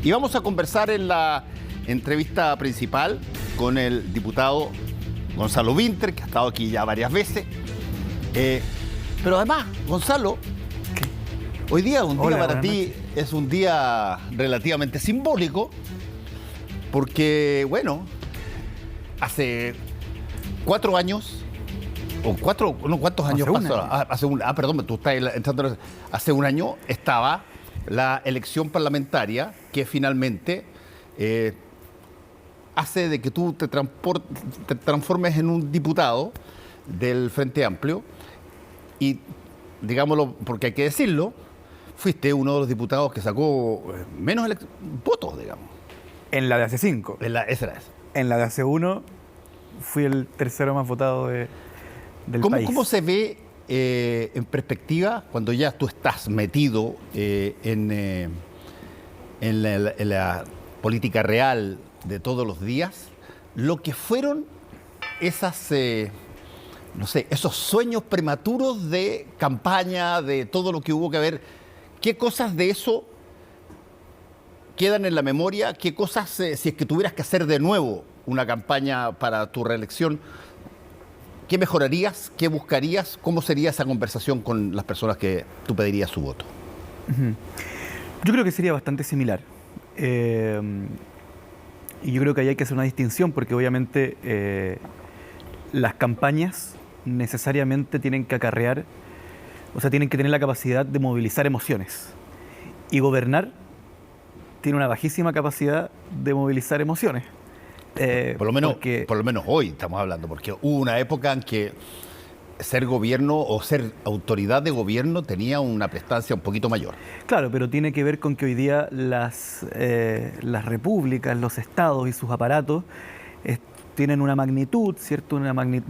Y vamos a conversar en la entrevista principal con el diputado Gonzalo Winter, que ha estado aquí ya varias veces. Pero además, Gonzalo, hoy día para ti es un día relativamente simbólico, porque, bueno, hace 4 años, o 4, no, ¿cuántos años pasó? Perdón, tú estás entrando. Hace un año estaba la elección parlamentaria que finalmente hace de que tú te transformes en un diputado del Frente Amplio y, digámoslo, porque hay que decirlo, fuiste uno de los diputados que sacó menos votos, digamos. En la de hace 5. Esa era esa. En la de hace 1 fui el tercero más votado del país. ¿Cómo se ve en perspectiva cuando ya tú estás metido en la política real de todos los días, lo que fueron esas, esos sueños prematuros de campaña, de todo lo que hubo que ver? ¿Qué cosas de eso quedan en la memoria? ¿Qué cosas, si es que tuvieras que hacer de nuevo una campaña para tu reelección, qué mejorarías, qué buscarías, cómo sería esa conversación con las personas que tú pedirías su voto? Yo creo que sería bastante similar. Y yo creo que ahí hay que hacer una distinción, porque obviamente las campañas necesariamente tienen que acarrear, o sea, tienen que tener la capacidad de movilizar emociones. Y gobernar tiene una bajísima capacidad de movilizar emociones. Por lo menos hoy estamos hablando, porque hubo una época en que ser gobierno o ser autoridad de gobierno tenía una prestancia un poquito mayor. Claro, pero tiene que ver con que hoy día las repúblicas, los estados y sus aparatos tienen una magnitud, ¿cierto?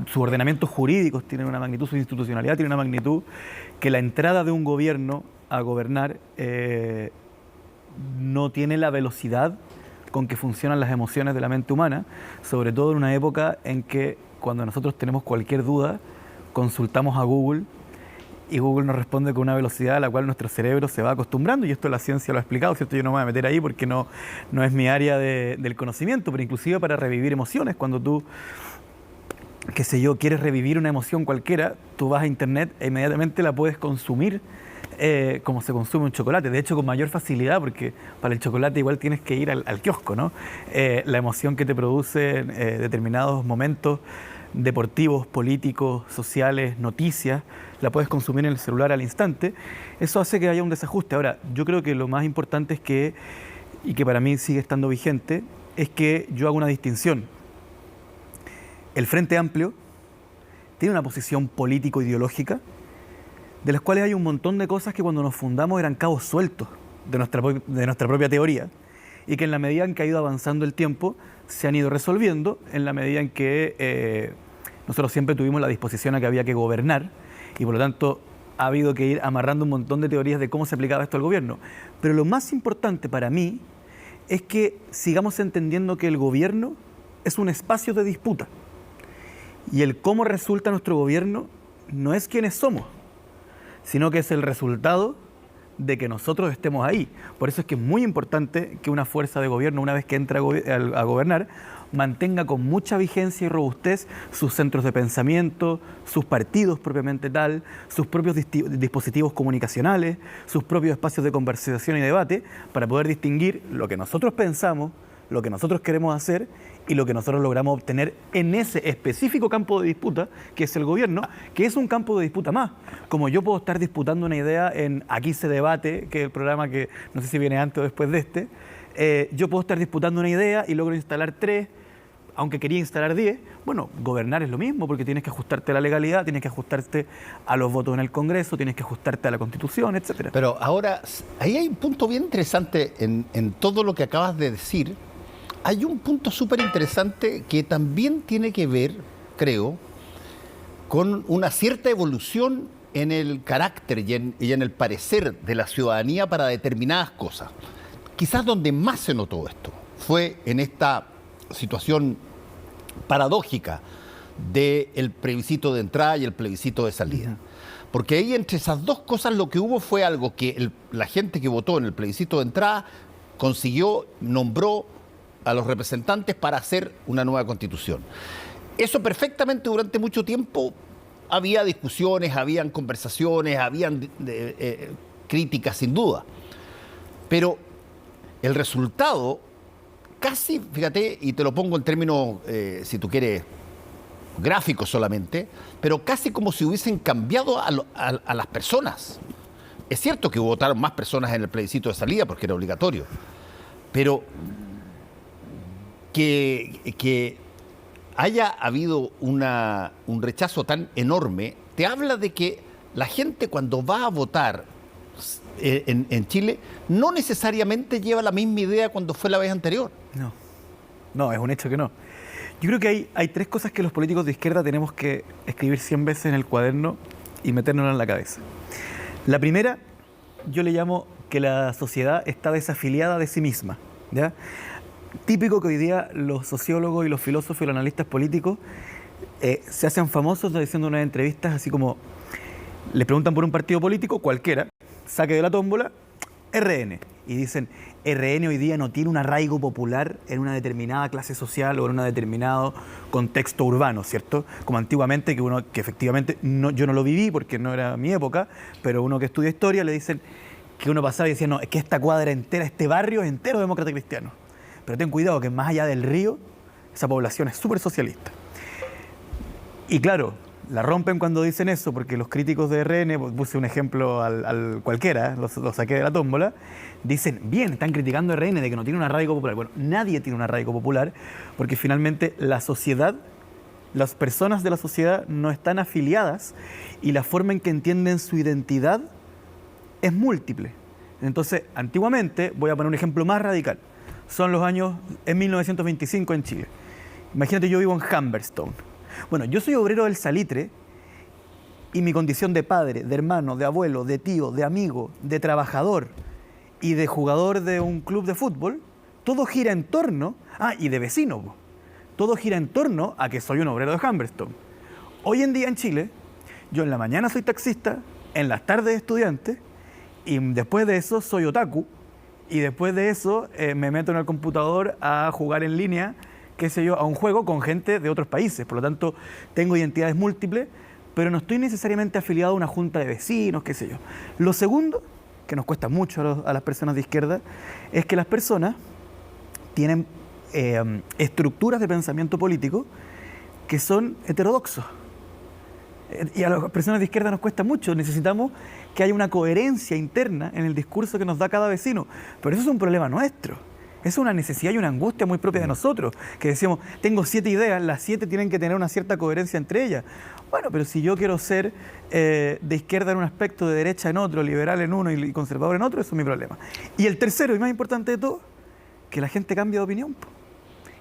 Sus ordenamientos jurídicos tienen una magnitud, su institucionalidad tiene una magnitud, que la entrada de un gobierno a gobernar no tiene la velocidad con que funcionan las emociones de la mente humana, sobre todo en una época en que cuando nosotros tenemos cualquier duda, consultamos a Google y Google nos responde con una velocidad a la cual nuestro cerebro se va acostumbrando, y esto la ciencia lo ha explicado, ¿cierto? Yo no me voy a meter ahí porque no es mi área del conocimiento, pero inclusive para revivir emociones, cuando tú, qué sé yo, quieres revivir una emoción cualquiera, tú vas a internet e inmediatamente la puedes consumir como se consume un chocolate, de hecho con mayor facilidad, porque para el chocolate igual tienes que ir al kiosco, ¿no? La emoción que te produce determinados momentos deportivos, políticos, sociales, noticias, la puedes consumir en el celular al instante. Eso hace que haya un desajuste. Ahora, yo creo que lo más importante es que, y que para mí sigue estando vigente, es que yo hago una distinción. El Frente Amplio tiene una posición político-ideológica, de las cuales hay un montón de cosas que cuando nos fundamos eran cabos sueltos de nuestra propia teoría, y que en la medida en que ha ido avanzando el tiempo se han ido resolviendo, en la medida en que nosotros siempre tuvimos la disposición a que había que gobernar, y por lo tanto ha habido que ir amarrando un montón de teorías de cómo se aplicaba esto al gobierno. Pero lo más importante para mí es que sigamos entendiendo que el gobierno es un espacio de disputa, y el cómo resulta nuestro gobierno no es quiénes somos, sino que es el resultado de que nosotros estemos ahí. Por eso es que es muy importante que una fuerza de gobierno, una vez que entra a gobernar, mantenga con mucha vigencia y robustez sus centros de pensamiento, sus partidos propiamente tal, sus propios dispositivos comunicacionales, sus propios espacios de conversación y debate, para poder distinguir lo que nosotros pensamos, lo que nosotros queremos hacer y lo que nosotros logramos obtener en ese específico campo de disputa, que es el gobierno, que es un campo de disputa más. Como yo puedo estar disputando una idea en Aquí se debate, que es el programa que no sé si viene antes o después de este, yo puedo estar disputando una idea y logro instalar 3, aunque quería instalar 10. Bueno, gobernar es lo mismo, porque tienes que ajustarte a la legalidad, tienes que ajustarte a los votos en el Congreso, tienes que ajustarte a la Constitución, etcétera. Pero ahora, ahí hay un punto bien interesante en todo lo que acabas de decir. Hay un punto súper interesante que también tiene que ver, creo, con una cierta evolución en el carácter y en el parecer de la ciudadanía para determinadas cosas. Quizás donde más se notó esto fue en esta situación paradójica del plebiscito de entrada y el plebiscito de salida. Porque ahí entre esas dos cosas lo que hubo fue algo que la gente que votó en el plebiscito de entrada nombró a los representantes para hacer una nueva constitución. Eso perfectamente durante mucho tiempo había discusiones, habían conversaciones, habían críticas sin duda. Pero el resultado, casi, fíjate, y te lo pongo en términos, si tú quieres, gráficos solamente, pero casi como si hubiesen cambiado a las personas. Es cierto que votaron más personas en el plebiscito de salida porque era obligatorio, pero que haya habido un rechazo tan enorme, te habla de que la gente cuando va a votar en Chile no necesariamente lleva la misma idea cuando fue la vez anterior. No, es un hecho que no. Yo creo que hay tres cosas que los políticos de izquierda tenemos que escribir 100 veces en el cuaderno y metérnosla en la cabeza. La primera, yo le llamo que la sociedad está desafiliada de sí misma, ¿ya? Típico que hoy día los sociólogos y los filósofos y los analistas políticos se hacen famosos diciendo en unas entrevistas así como, les preguntan por un partido político, cualquiera, saque de la tómbola, RN. Y dicen, RN hoy día no tiene un arraigo popular en una determinada clase social o en un determinado contexto urbano, ¿cierto? Como antiguamente, que efectivamente yo no lo viví porque no era mi época, pero uno que estudia historia le dicen que uno pasaba y decía, no, es que esta cuadra entera, este barrio es entero demócrata cristiano. Pero ten cuidado que más allá del río, esa población es súper socialista. Y claro, la rompen cuando dicen eso, porque los críticos de RN, puse un ejemplo al cualquiera, lo saqué de la tómbola, dicen, bien, están criticando a RN de que no tiene un arraigo popular. Bueno, nadie tiene un arraigo popular, porque finalmente la sociedad, las personas de la sociedad no están afiliadas y la forma en que entienden su identidad es múltiple. Entonces, antiguamente, voy a poner un ejemplo más radical, son los años, en 1925 en Chile. Imagínate, yo vivo en Humberstone. Bueno, yo soy obrero del salitre y mi condición de padre, de hermano, de abuelo, de tío, de amigo, de trabajador y de jugador de un club de fútbol, todo gira en torno, y de vecino, todo gira en torno a que soy un obrero de Humberstone. Hoy en día en Chile, yo en la mañana soy taxista, en las tardes estudiante y después de eso soy otaku y después de eso me meto en el computador a jugar en línea, qué sé yo, a un juego con gente de otros países. Por lo tanto, tengo identidades múltiples, pero no estoy necesariamente afiliado a una junta de vecinos, qué sé yo. Lo segundo, que nos cuesta mucho a las personas de izquierda, es que las personas tienen estructuras de pensamiento político que son heterodoxos. Y a las personas de izquierda nos cuesta mucho. Necesitamos que haya una coherencia interna en el discurso que nos da cada vecino. Pero eso es un problema nuestro. Es una necesidad y una angustia muy propia de nosotros, que decíamos, tengo 7 ideas, las 7 tienen que tener una cierta coherencia entre ellas. Bueno, pero si yo quiero ser de izquierda en un aspecto, de derecha en otro, liberal en uno y conservador en otro, eso es mi problema. Y el tercero, y más importante de todo, que la gente cambie de opinión.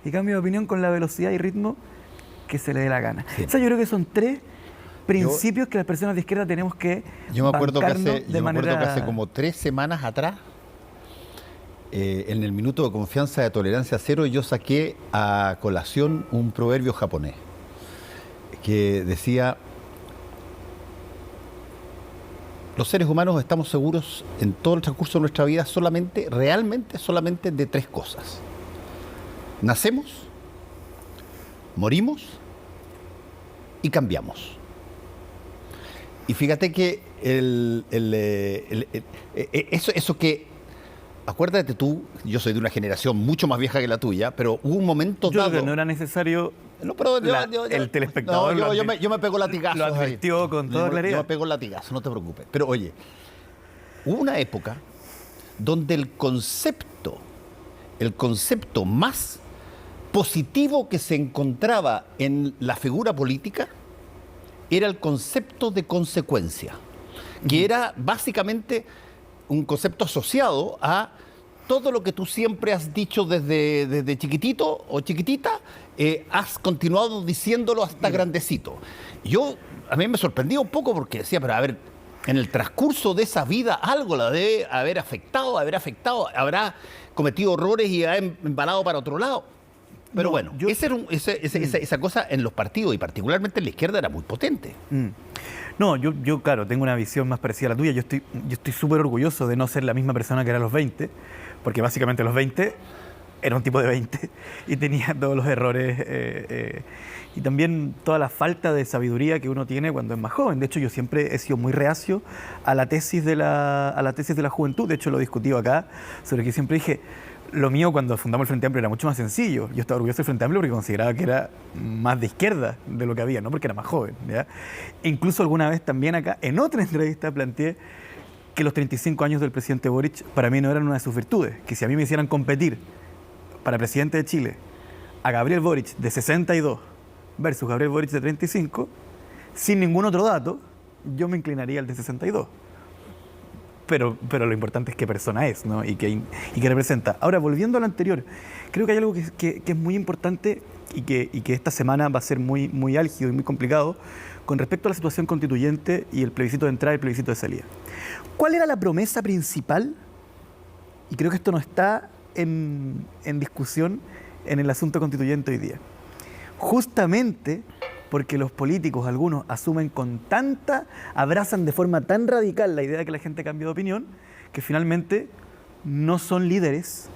Y cambie de opinión con la velocidad y ritmo que se le dé la gana. Sí. O sea, yo creo que son 3 principios que las personas de izquierda tenemos que yo me acuerdo que hace como 3 semanas atrás, en el minuto de confianza de tolerancia cero, yo saqué a colación un proverbio japonés que decía: los seres humanos estamos seguros en todo el transcurso de nuestra vida realmente solamente de 3 cosas. Nacemos, morimos y cambiamos. Y fíjate que eso que, acuérdate tú, yo soy de una generación mucho más vieja que la tuya, pero hubo un momento dado... Yo creo que no era necesario... No, pero el telespectador... No, yo me pego latigazo. Lo advirtió con toda claridad. Yo me pego latigazo, no te preocupes. Pero oye, hubo una época donde el concepto más positivo que se encontraba en la figura política era el concepto de consecuencia, que era básicamente un concepto asociado a todo lo que tú siempre has dicho desde chiquitito o chiquitita, has continuado diciéndolo hasta grandecito. A mí me sorprendía un poco porque decía, pero a ver, en el transcurso de esa vida algo la debe haber afectado, habrá cometido errores y ha embalado para otro lado. Pero no, bueno, esa cosa en los partidos y particularmente en la izquierda era muy potente. No, claro, tengo una visión más parecida a la tuya. Yo estoy súper orgulloso de no ser la misma persona que era a los 20, porque básicamente los 20 era un tipo de 20 y tenía todos los errores y también toda la falta de sabiduría que uno tiene cuando es más joven. De hecho, yo siempre he sido muy reacio a la tesis de la juventud. De hecho, lo he discutido acá, sobre que siempre dije, lo mío cuando fundamos el Frente Amplio era mucho más sencillo. Yo estaba orgulloso del Frente Amplio porque consideraba que era más de izquierda de lo que había, no porque era más joven, ¿ya? Incluso alguna vez también acá, en otra entrevista, planteé que los 35 años del presidente Boric para mí no eran una de sus virtudes, que si a mí me hicieran competir para presidente de Chile a Gabriel Boric de 62 versus Gabriel Boric de 35, sin ningún otro dato, yo me inclinaría al de 62. Pero lo importante es qué persona es, ¿no? y qué representa. Ahora, volviendo a lo anterior, creo que hay algo que es muy importante y que esta semana va a ser muy, muy álgido y muy complicado con respecto a la situación constituyente y el plebiscito de entrada y el plebiscito de salida. ¿Cuál era la promesa principal? Y creo que esto no está en discusión en el asunto constituyente hoy día. Justamente porque los políticos, algunos, abrazan de forma tan radical la idea de que la gente cambie de opinión, que finalmente no son líderes,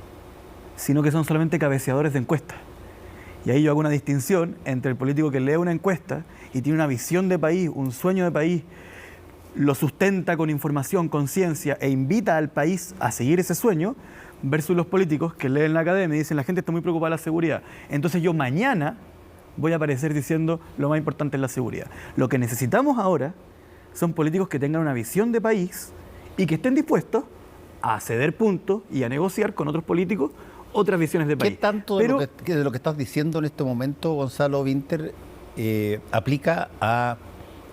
sino que son solamente cabeceadores de encuestas. Y ahí yo hago una distinción entre el político que lee una encuesta y tiene una visión de país, un sueño de país, lo sustenta con información, con ciencia e invita al país a seguir ese sueño, versus los políticos que leen la academia y dicen la gente está muy preocupada de la seguridad. Entonces yo mañana voy a aparecer diciendo lo más importante es la seguridad. Lo que necesitamos ahora son políticos que tengan una visión de país y que estén dispuestos a ceder puntos y a negociar con otros políticos otras visiones de país. ¿Qué tanto de lo que estás diciendo en este momento, Gonzalo Winter, aplica a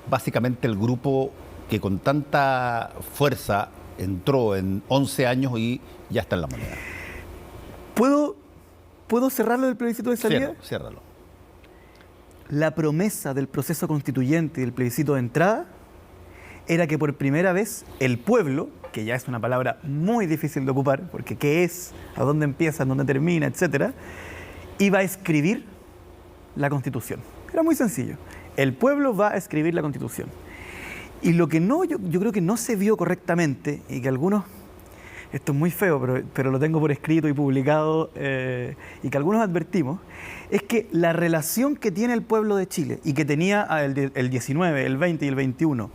básicamente el grupo que con tanta fuerza entró en 11 años y ya está en la moneda? ¿Puedo cerrarlo del plebiscito de salida? Ciérralo. La promesa del proceso constituyente y del plebiscito de entrada era que por primera vez el pueblo, que ya es una palabra muy difícil de ocupar, porque qué es, a dónde empieza, a dónde termina, etcétera, iba a escribir la Constitución. Era muy sencillo. El pueblo va a escribir la Constitución. Y lo que yo creo que no se vio correctamente, y que algunos, esto es muy feo, pero lo tengo por escrito y publicado, y que algunos advertimos, es que la relación que tiene el pueblo de Chile, y que tenía el 19, el 20 y el 21,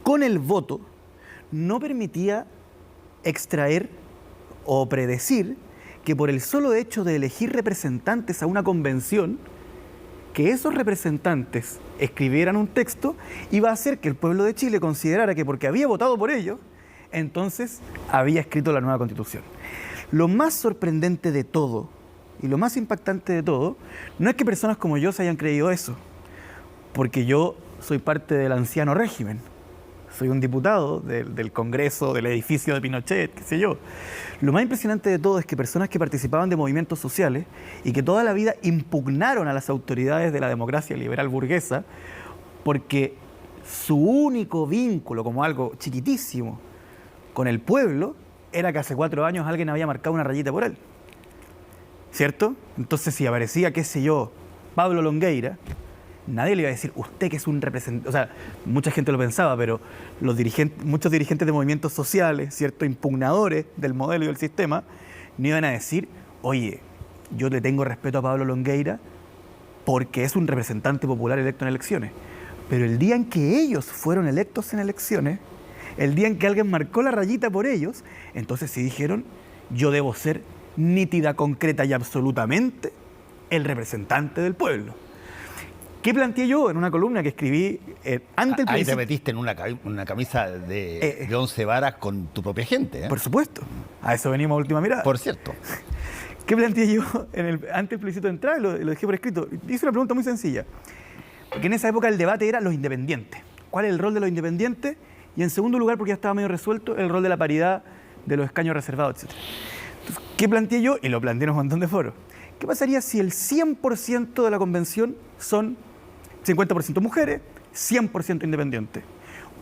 con el voto, no permitía extraer o predecir que por el solo hecho de elegir representantes a una convención, que esos representantes escribieran un texto, iba a hacer que el pueblo de Chile considerara que porque había votado por ellos, entonces había escrito la nueva Constitución. Lo más sorprendente de todo, y lo más impactante de todo, no es que personas como yo se hayan creído eso, porque yo soy parte del anciano régimen, soy un diputado del Congreso, del edificio de Pinochet, qué sé yo. Lo más impresionante de todo es que personas que participaban de movimientos sociales y que toda la vida impugnaron a las autoridades de la democracia liberal burguesa porque su único vínculo, como algo chiquitísimo, con el pueblo, era que hace 4 años alguien había marcado una rayita por él. ¿Cierto? Entonces si aparecía, qué sé yo, Pablo Longueira, nadie le iba a decir, usted que es un representante, o sea, mucha gente lo pensaba, pero muchos dirigentes de movimientos sociales, ¿cierto?, impugnadores del modelo y del sistema, no iban a decir, oye, yo le tengo respeto a Pablo Longueira porque es un representante popular electo en elecciones. Pero el día en que ellos fueron electos en elecciones, el día en que alguien marcó la rayita por ellos, entonces sí dijeron, yo debo ser nítida, concreta y absolutamente el representante del pueblo. ¿Qué planteé yo en una columna que escribí ante el plebiscito? Ahí te metiste en una camisa de 11 varas con tu propia gente, ¿eh? Por supuesto. A eso venimos a última mirada. Por cierto. ¿Qué planteé yo ante el plebiscito de entrada? Lo dejé por escrito. Hice una pregunta muy sencilla. Porque en esa época el debate era los independientes. ¿Cuál es el rol de los independientes? Y en segundo lugar, porque ya estaba medio resuelto, el rol de la paridad, de los escaños reservados, etc. Entonces, ¿qué planteé yo? Y lo planteé en un montón de foros. ¿Qué pasaría si el 100% de la convención son 50% mujeres, 100% independientes,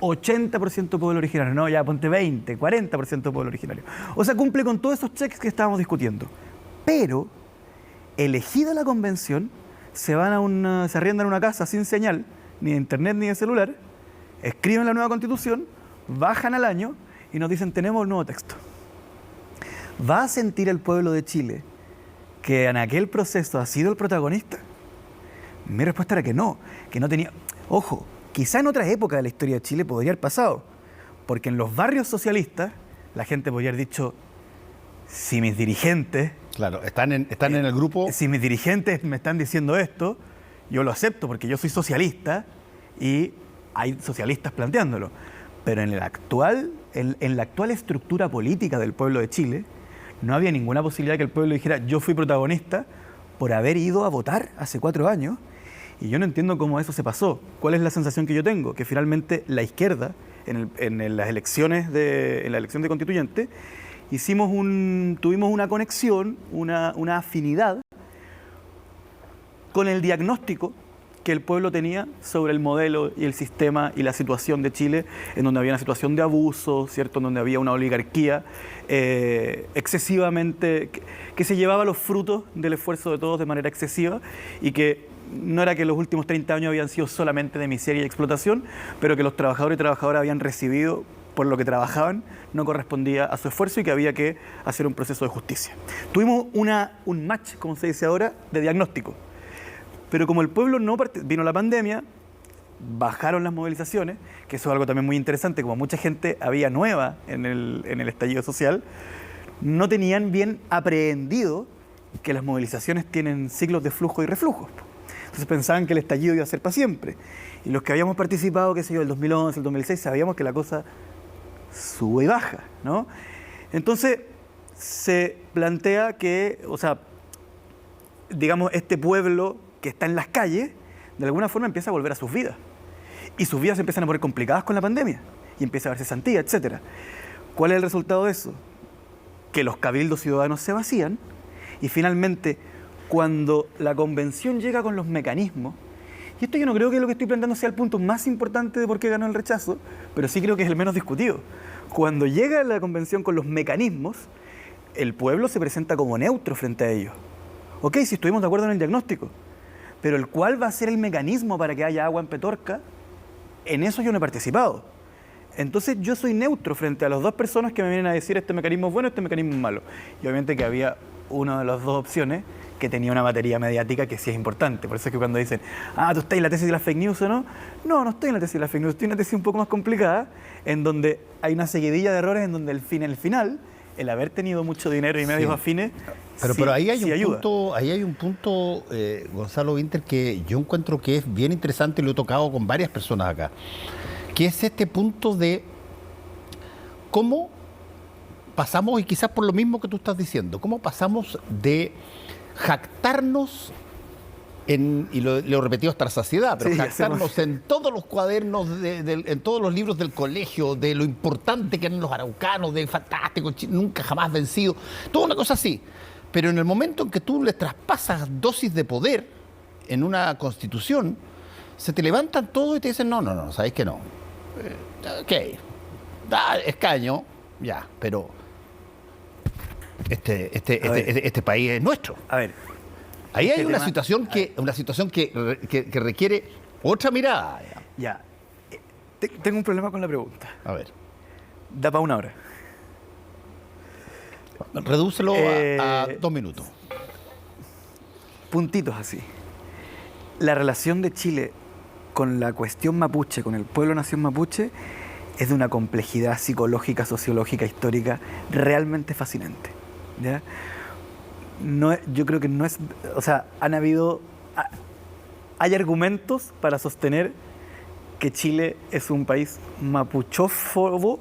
80% pueblo originario? No, ya ponte 20, 40% pueblo originario. O sea, cumple con todos esos checks que estábamos discutiendo. Pero, elegida la convención, se arriendan una casa sin señal, ni de internet ni de celular, escriben la nueva Constitución, bajan al año y nos dicen, tenemos el nuevo texto. ¿Va a sentir el pueblo de Chile que en aquel proceso ha sido el protagonista? Mi respuesta era que no tenía... Ojo, quizá en otras épocas de la historia de Chile podría haber pasado, porque en los barrios socialistas la gente podría haber dicho, si mis dirigentes... Claro, están en el grupo... Si mis dirigentes me están diciendo esto, yo lo acepto porque yo soy socialista y hay socialistas planteándolo. Pero en la actual estructura política del pueblo de Chile, no había ninguna posibilidad de que el pueblo dijera, yo fui protagonista por haber ido a votar hace 4 años, y yo no entiendo cómo eso se pasó. ¿Cuál es la sensación que yo tengo? Que finalmente la izquierda, en la elección de constituyente, tuvimos una conexión, una afinidad con el diagnóstico que el pueblo tenía sobre el modelo y el sistema y la situación de Chile, en donde había una situación de abuso, ¿cierto? En donde había una oligarquía excesivamente, que se llevaba los frutos del esfuerzo de todos de manera excesiva, y que no era que los últimos 30 años habían sido solamente de miseria y explotación, pero que los trabajadores y trabajadoras habían recibido por lo que trabajaban, no correspondía a su esfuerzo y que había que hacer un proceso de justicia. Tuvimos un match, como se dice ahora, de diagnóstico. Pero como el pueblo vino la pandemia, bajaron las movilizaciones, que eso es algo también muy interesante, como mucha gente había nueva en el estallido social, no tenían bien aprehendido que las movilizaciones tienen ciclos de flujo y reflujo. Entonces pensaban que el estallido iba a ser para siempre. Y los que habíamos participado, qué sé yo, el 2011, el 2006, sabíamos que la cosa sube y baja, ¿no? Entonces se plantea que, o sea, digamos, este pueblo que está en las calles, de alguna forma empieza a volver a sus vidas. Y sus vidas se empiezan a poner complicadas con la pandemia. Y empieza a haber cesantía, etc. ¿Cuál es el resultado de eso? Que los cabildos ciudadanos se vacían y finalmente, cuando la convención llega con los mecanismos, y esto yo no creo que lo que estoy planteando sea el punto más importante de por qué ganó el rechazo, pero sí creo que es el menos discutido. Cuando llega la convención con los mecanismos, el pueblo se presenta como neutro frente a ellos. Ok, si estuvimos de acuerdo en el diagnóstico, pero el cuál va a ser el mecanismo para que haya agua en Petorca, en eso yo no he participado. Entonces yo soy neutro frente a las dos personas que me vienen a decir este mecanismo es bueno, este mecanismo es malo. Y obviamente que había una de las dos opciones que tenía una batería mediática que sí es importante. Por eso es que cuando dicen, ¿tú estás en la tesis de las fake news o no? No, no estoy en la tesis de las fake news, estoy en una tesis un poco más complicada, en donde hay una seguidilla de errores, en donde el final, el haber tenido mucho dinero y medios afines, pero ahí hay sí un punto, Gonzalo Winter, que yo encuentro que es bien interesante y lo he tocado con varias personas acá, que es este punto de cómo pasamos, y quizás por lo mismo que tú estás diciendo, cómo pasamos de jactarnos, y lo he repetido hasta la saciedad, pero sí, jactarnos en todos los cuadernos, en todos los libros del colegio, de lo importante que eran los araucanos, de fantástico, nunca jamás vencido, toda una cosa así. Pero en el momento en que tú le traspasas dosis de poder en una constitución, se te levantan todos y te dicen, no, ¿sabéis que no? Ok, da escaño, ya, pero este país es nuestro. A ver, ahí hay una situación que requiere otra mirada. Ya. Tengo un problema con la pregunta. A ver. Da para 1 hora. Redúcelo a 2 minutos. Puntitos así. La relación de Chile con la cuestión mapuche, con el pueblo nación mapuche, es de una complejidad psicológica, sociológica, histórica realmente fascinante. ¿Ya? Yo creo que no es... O sea, hay argumentos para sostener que Chile es un país mapuchófobo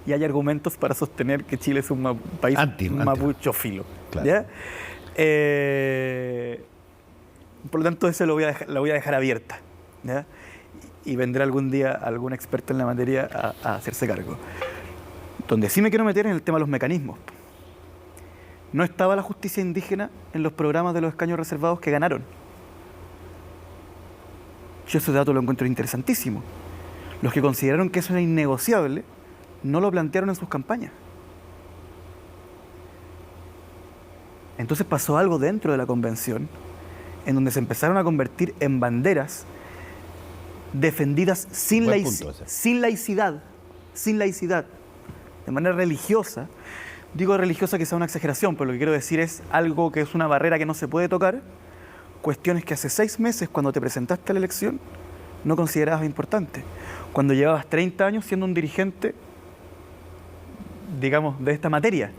y hay argumentos para sostener que Chile es un país mapuchófilo. Claro. ¿Ya? Por lo tanto, eso lo voy a dejar abierta. ¿Ya? Y vendrá algún día algún experto en la materia a hacerse cargo. Donde sí me quiero meter en el tema de los mecanismos. No estaba la justicia indígena en los programas de los escaños reservados que ganaron. Yo ese dato lo encuentro interesantísimo. Los que consideraron que eso era innegociable no lo plantearon en sus campañas. Entonces pasó algo dentro de la convención en donde se empezaron a convertir en banderas defendidas sin laicidad, de manera religiosa, Digo religiosa, quizá una exageración, pero lo que quiero decir es algo que es una barrera que no se puede tocar, cuestiones que hace 6 meses, cuando te presentaste a la elección, no considerabas importantes. Cuando llevabas 30 años siendo un dirigente, digamos, de esta materia.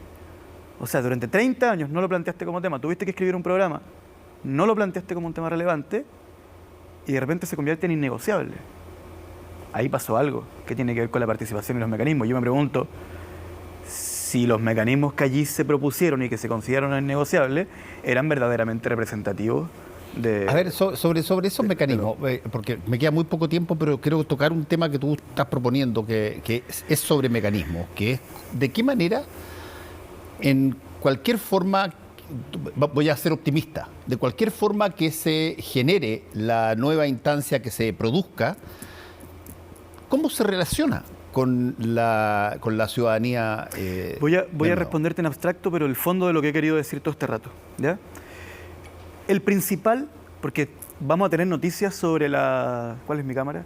O sea, durante 30 años no lo planteaste como tema, tuviste que escribir un programa, no lo planteaste como un tema relevante y de repente se convierte en innegociable. Ahí pasó algo que tiene que ver con la participación y los mecanismos. Yo me pregunto si los mecanismos que allí se propusieron y que se consideraron innegociables eran verdaderamente representativos de... A ver, sobre esos mecanismos, porque me queda muy poco tiempo, pero quiero tocar un tema que tú estás proponiendo, que es sobre mecanismos, que es de qué manera, en cualquier forma, voy a ser optimista, de cualquier forma que se genere la nueva instancia que se produzca, ¿cómo se relaciona con la ciudadanía? Voy a responderte en abstracto, pero el fondo de lo que he querido decir todo este rato, ¿ya? El principal, porque vamos a tener noticias sobre la... ¿Cuál es mi cámara?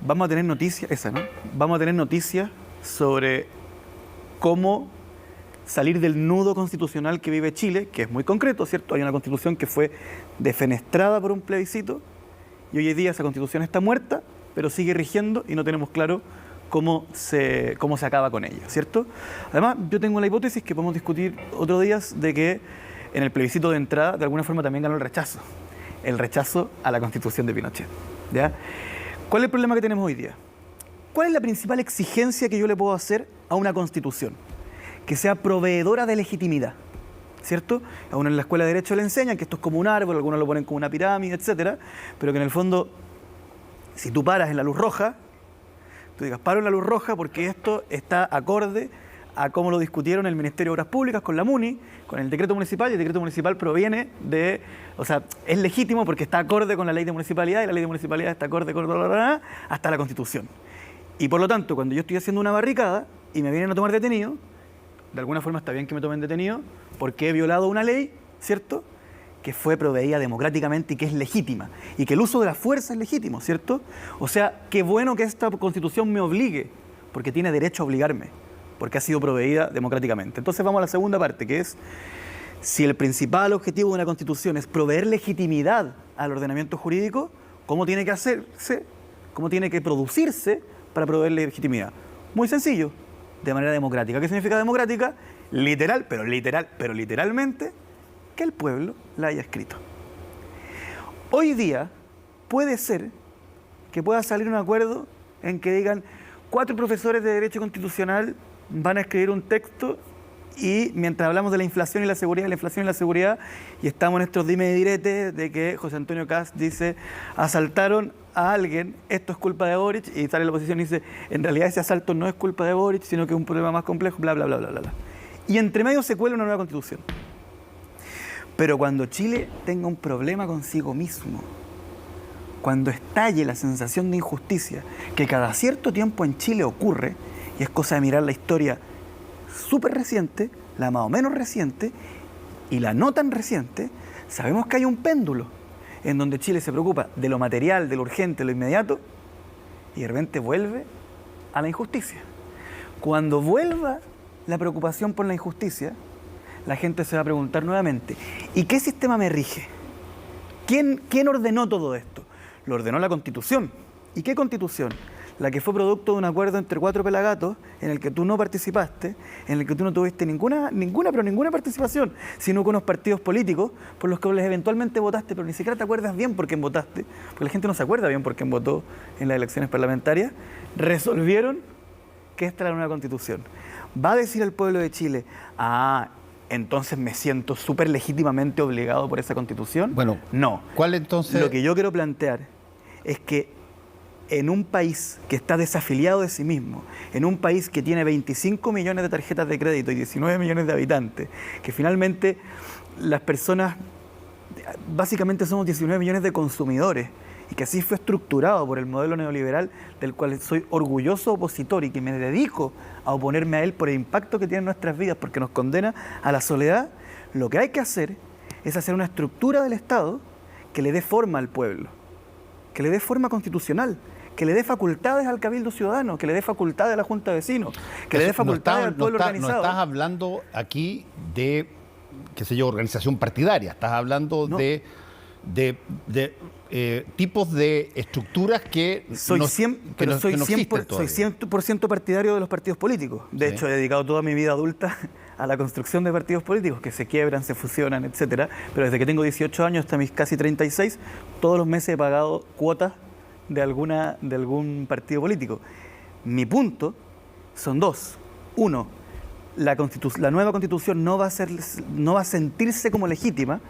Vamos a tener noticias, esa, ¿no? Vamos a tener noticias sobre cómo salir del nudo constitucional que vive Chile, que es muy concreto, ¿cierto? Hay una constitución que fue defenestrada por un plebiscito y hoy en día esa constitución está muerta, pero sigue rigiendo y no tenemos claro cómo se acaba con ella, ¿cierto? Además, yo tengo la hipótesis que podemos discutir otro día de que en el plebiscito de entrada, de alguna forma también ganó el rechazo a la Constitución de Pinochet, ¿ya? ¿Cuál es el problema que tenemos hoy día? ¿Cuál es la principal exigencia que yo le puedo hacer a una Constitución? Que sea proveedora de legitimidad, ¿cierto? A uno en la escuela de Derecho le enseñan que esto es como un árbol, algunos lo ponen como una pirámide, etcétera, pero que en el fondo, si tú paras en la luz roja, tú digas, paro en la luz roja porque esto está acorde a cómo lo discutieron el Ministerio de Obras Públicas con la MUNI, con el decreto municipal, y el decreto municipal proviene de, o sea, es legítimo porque está acorde con la ley de municipalidad, y la ley de municipalidad está acorde con hasta la Constitución. Y por lo tanto, cuando yo estoy haciendo una barricada y me vienen a tomar detenido, de alguna forma está bien que me tomen detenido porque he violado una ley, ¿cierto?, que fue proveída democráticamente y que es legítima, y que el uso de la fuerza es legítimo, ¿cierto? O sea, qué bueno que esta Constitución me obligue, porque tiene derecho a obligarme, porque ha sido proveída democráticamente. Entonces vamos a la segunda parte, que es, si el principal objetivo de una Constitución es proveer legitimidad al ordenamiento jurídico, ¿cómo tiene que hacerse? ¿Cómo tiene que producirse para proveer legitimidad? Muy sencillo, de manera democrática. ¿Qué significa democrática? Literal, pero literalmente, que el pueblo la haya escrito. Hoy día puede ser que pueda salir un acuerdo en que digan 4 profesores de Derecho Constitucional van a escribir un texto y mientras hablamos de la inflación y la seguridad, y estamos en estos dime y diretes de que José Antonio Kast dice asaltaron a alguien, esto es culpa de Boric, y sale la oposición y dice en realidad ese asalto no es culpa de Boric, sino que es un problema más complejo, bla, bla, bla, bla, bla. Y entre medio se cuela una nueva Constitución. Pero cuando Chile tenga un problema consigo mismo, cuando estalle la sensación de injusticia que cada cierto tiempo en Chile ocurre, y es cosa de mirar la historia súper reciente, la más o menos reciente y la no tan reciente, sabemos que hay un péndulo en donde Chile se preocupa de lo material, de lo urgente, de lo inmediato, y de repente vuelve a la injusticia. Cuando vuelva la preocupación por la injusticia, la gente se va a preguntar nuevamente, ¿y qué sistema me rige? ¿Quién ordenó todo esto? Lo ordenó la Constitución. ¿Y qué Constitución? La que fue producto de un acuerdo entre 4 pelagatos en el que tú no participaste, en el que tú no tuviste ninguna participación, sino con unos partidos políticos por los que eventualmente votaste, pero ni siquiera te acuerdas bien por quién votaste, porque la gente no se acuerda bien por quién votó en las elecciones parlamentarias, resolvieron que esta era una Constitución. Va a decir el pueblo de Chile, entonces me siento súper legítimamente obligado por esa Constitución. Bueno, no. ¿Cuál entonces? Lo que yo quiero plantear es que en un país que está desafiliado de sí mismo, en un país que tiene 25 millones de tarjetas de crédito y 19 millones de habitantes, que finalmente las personas, básicamente somos 19 millones de consumidores, y que así fue estructurado por el modelo neoliberal del cual soy orgulloso opositor y que me dedico a oponerme a él por el impacto que tiene en nuestras vidas, porque nos condena a la soledad, lo que hay que hacer es hacer una estructura del Estado que le dé forma al pueblo, que le dé forma constitucional, que le dé facultades al Cabildo Ciudadano, que le dé facultades a la Junta de Vecinos, que le dé facultades al pueblo organizado. No estás hablando aquí de, qué sé yo, organización partidaria, estás hablando de tipos de estructuras que soy 100% partidario de los partidos políticos. De hecho, he dedicado toda mi vida adulta a la construcción de partidos políticos que se quiebran, se fusionan, etcétera. Pero desde que tengo 18 años hasta mis casi 36, todos los meses he pagado cuotas de algún partido político. Mi punto son dos. Uno, la nueva Constitución no va a sentirse como legítima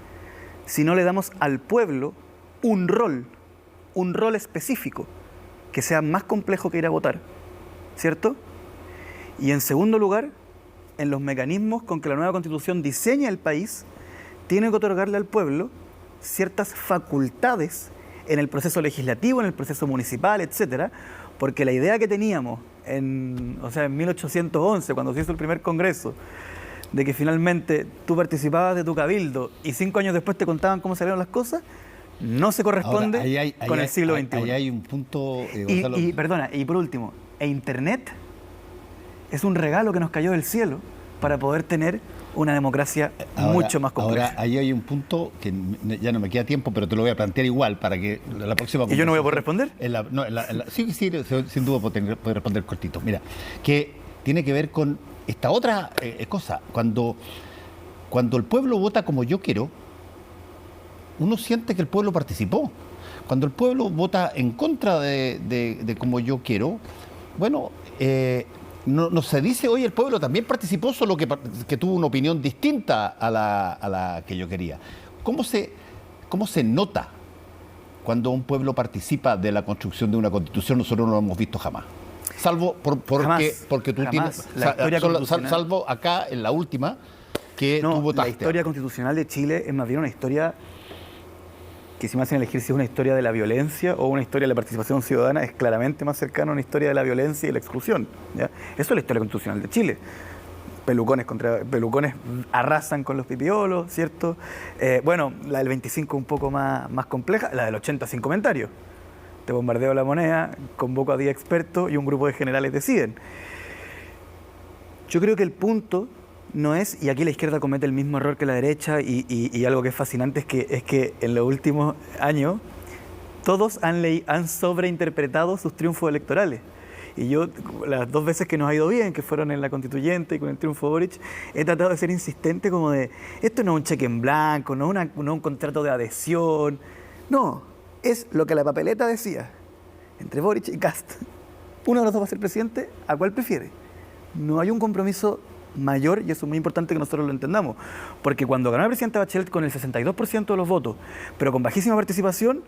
si no le damos al pueblo un rol específico que sea más complejo que ir a votar, ¿cierto? Y en segundo lugar, en los mecanismos con que la nueva Constitución diseña el país, tiene que otorgarle al pueblo ciertas facultades en el proceso legislativo, en el proceso municipal, etcétera, porque la idea que teníamos en 1811, cuando se hizo el primer Congreso, de que finalmente tú participabas de tu cabildo y 5 años después te contaban cómo salieron las cosas, no se corresponde con el siglo XXI. Ahí hay un punto, Gonzalo. Y por último, Internet es un regalo que nos cayó del cielo para poder tener una democracia mucho más compleja. Ahora, ahí hay un punto que ya no me queda tiempo, pero te lo voy a plantear igual para que la próxima... ¿Y yo no voy a poder responder? Sí, sin duda puedo responder cortito. Mira, que tiene que ver con esta otra cosa. Cuando el pueblo vota como yo quiero, uno siente que el pueblo participó. Cuando el pueblo vota en contra de como yo quiero, bueno, no se dice, oye, el pueblo también participó, solo que tuvo una opinión distinta a la que yo quería. ¿Cómo se nota cuando un pueblo participa de la construcción de una constitución? Nosotros no lo hemos visto jamás. Salvo porque tú tienes... Salvo acá, en la última, que tú votaste. La historia constitucional de Chile es más bien una historia que, si me hacen elegir si es una historia de la violencia o una historia de la participación ciudadana, es claramente más cercana a una historia de la violencia y la exclusión, ¿ya? Eso es la historia constitucional de Chile. Pelucones arrasan con los pipiolos, ¿cierto? Bueno, la del 25 un poco más compleja, la del 80 sin comentarios. Te bombardeo la moneda, convoco a 10 expertos y un grupo de generales deciden. Yo creo que el punto no es, y aquí la izquierda comete el mismo error que la derecha, y algo que es fascinante es que en los últimos años todos han sobreinterpretado sus triunfos electorales. Y yo, las 2 veces que nos ha ido bien, que fueron en la Constituyente y con el triunfo de Boric, he tratado de ser insistente como de, esto no es un cheque en blanco, no es un contrato de adhesión, no, es lo que la papeleta decía, entre Boric y Kast. Uno de los dos va a ser presidente, ¿a cuál prefiere? No hay un compromiso mayor, y eso es muy importante que nosotros lo entendamos, porque cuando ganó la presidenta Bachelet con el 62% de los votos, pero con bajísima participación,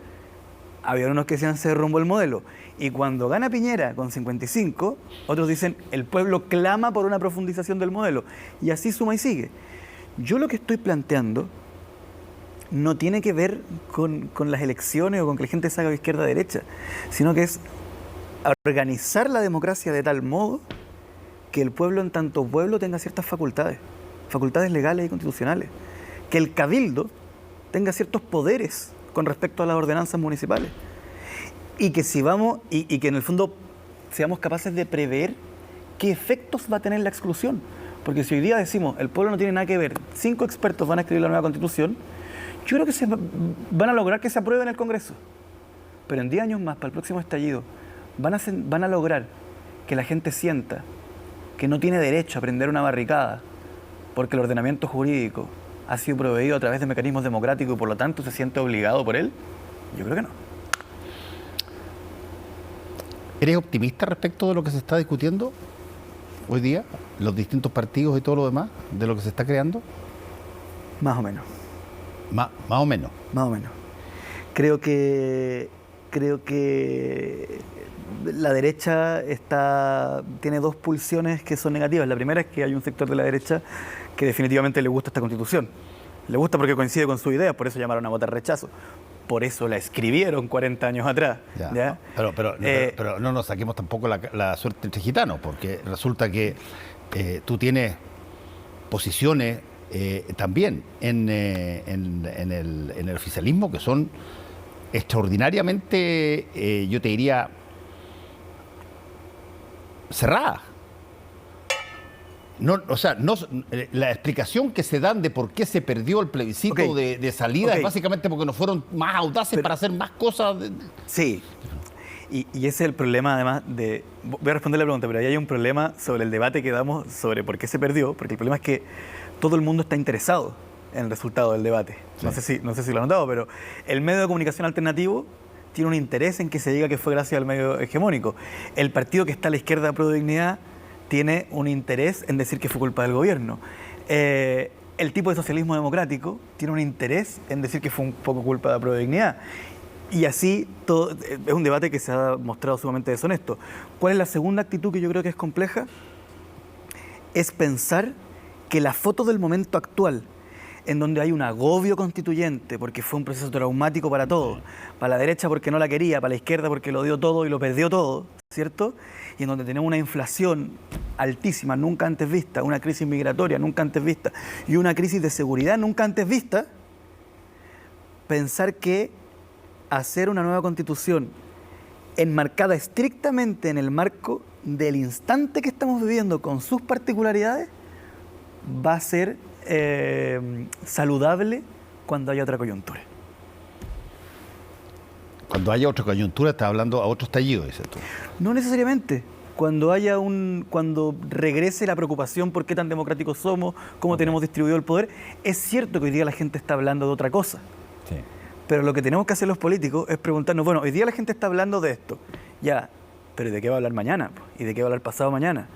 había unos que decían se derrumbó el modelo, y cuando gana Piñera con 55, otros dicen el pueblo clama por una profundización del modelo, y así suma y sigue. Yo lo que estoy planteando no tiene que ver con las elecciones o con que la gente salga de izquierda a derecha, sino que es organizar la democracia de tal modo que el pueblo en tanto pueblo tenga ciertas facultades legales y constitucionales, que el cabildo tenga ciertos poderes con respecto a las ordenanzas municipales, y que y que en el fondo seamos capaces de prever qué efectos va a tener la exclusión, porque si hoy día decimos el pueblo no tiene nada que ver, 5 expertos van a escribir la nueva constitución, yo creo que van a lograr que se apruebe en el Congreso, pero en 10 años más, para el próximo estallido, van a lograr que la gente sienta que no tiene derecho a prender una barricada porque el ordenamiento jurídico ha sido proveído a través de mecanismos democráticos y por lo tanto se siente obligado por él. Yo creo que no. ¿Eres optimista respecto de lo que se está discutiendo hoy día, los distintos partidos y todo lo demás, de lo que se está creando? Más o menos. Más o menos. Más o menos. Creo que la derecha tiene 2 pulsiones que son negativas. La primera es que hay un sector de la derecha que definitivamente le gusta esta Constitución. Le gusta porque coincide con su idea, por eso llamaron a votar rechazo. Por eso la escribieron 40 años atrás. ¿Ya? Pero no nos saquemos tampoco la suerte entre gitanos, porque resulta que tú tienes posiciones también en el oficialismo que son extraordinariamente, yo te diría, cerrada. No, o sea, la explicación que se dan de por qué se perdió el plebiscito de salida es básicamente porque no fueron más audaces para hacer más cosas. Sí. Y ese es el problema, además, de... Voy a responder la pregunta, pero ahí hay un problema sobre el debate que damos sobre por qué se perdió, porque el problema es que todo el mundo está interesado en el resultado del debate. Sí. No sé si lo han notado, pero el medio de comunicación alternativo tiene un interés en que se diga que fue gracias al medio hegemónico. El partido que está a la izquierda, Pro Dignidad, tiene un interés en decir que fue culpa del gobierno. El tipo de socialismo democrático tiene un interés en decir que fue un poco culpa de Pro Dignidad. Y así, todo, es un debate que se ha mostrado sumamente deshonesto. ¿Cuál es la segunda actitud que yo creo que es compleja? Es pensar que la foto del momento actual, en donde hay un agobio constituyente, porque fue un proceso traumático para todos, para la derecha porque no la quería, para la izquierda porque lo dio todo y lo perdió todo, ¿cierto? Y en donde tenemos una inflación altísima, nunca antes vista, una crisis migratoria nunca antes vista y una crisis de seguridad nunca antes vista, pensar que hacer una nueva constitución enmarcada estrictamente en el marco del instante que estamos viviendo con sus particularidades va a ser saludable cuando haya otra coyuntura. Cuando haya otra coyuntura, estás hablando a otro estallido, dices tú. No necesariamente. Cuando regrese la preocupación por qué tan democráticos somos, cómo tenemos distribuido el poder, es cierto que hoy día la gente está hablando de otra cosa. Sí. Pero lo que tenemos que hacer los políticos es preguntarnos, bueno, hoy día la gente está hablando de esto, ya, pero ¿y de qué va a hablar mañana? ¿Y de qué va a hablar pasado mañana?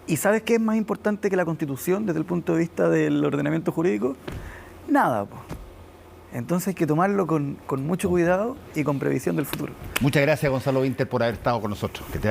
¿Y sabes qué es más importante que la Constitución desde el punto de vista del ordenamiento jurídico? Nada, pues. Entonces hay que tomarlo con mucho cuidado y con previsión del futuro. Muchas gracias, Gonzalo Winter, por haber estado con nosotros. Que te